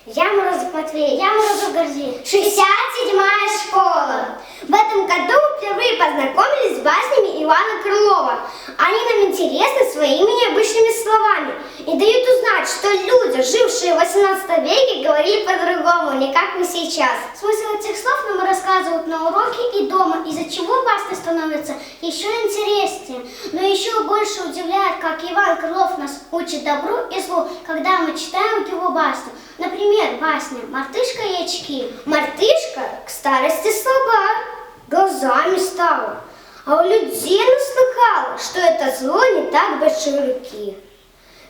Я Морозов Матвей, я Морозов Гордей. 67-я школа. В этом году мы впервые познакомились с баснями Ивана Крылова. Они нам интересны своими необычными словами и дают узнать, что люди, жившие в 18 веке, говорили по-другому, не как мы сейчас. Смысл этих слов нам рассказывают на уроке и дома, из-за чего басня становится еще интереснее. Но еще больше удивляет, как Иван Крылов нас учит добру и злу, когда мы читаем его басню. Например, басня «Мартышка и очки». Мартышка к старости слаба, глазами стала, а у людей наслыхала, что это зло не так большой руки.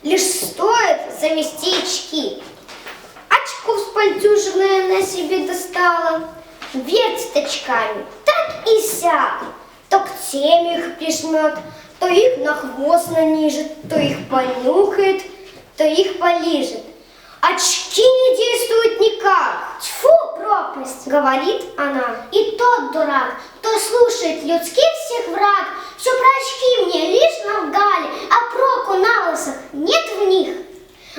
Лишь стоит завести очки. Очков с пальтюшиной она себе достала, вертит очками, так и сяк. То к теме их прижмет, то их на хвост нанижет, то их понюхает, то их полижет. Очки не действуют никак. Тьфу, пропасть, говорит она. И тот дурак, кто слушает людских всех враг, все про очки мне лишь навгали, а проку на лысых нет в них.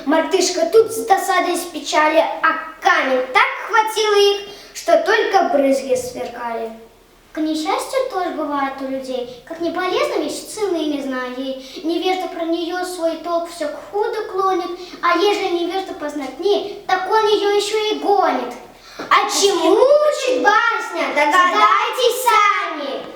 Мартышка тут с досадой, с печали, а камень так хватило их, что только брызги сверкали. К несчастью тоже бывает у людей, как не полезна вещь, цены не зная ей. Невежда про нее свой толк все к худу клонит, а ежели невежда познатнее, так он ее еще и гонит. А чему учит басня, догадайтесь сами.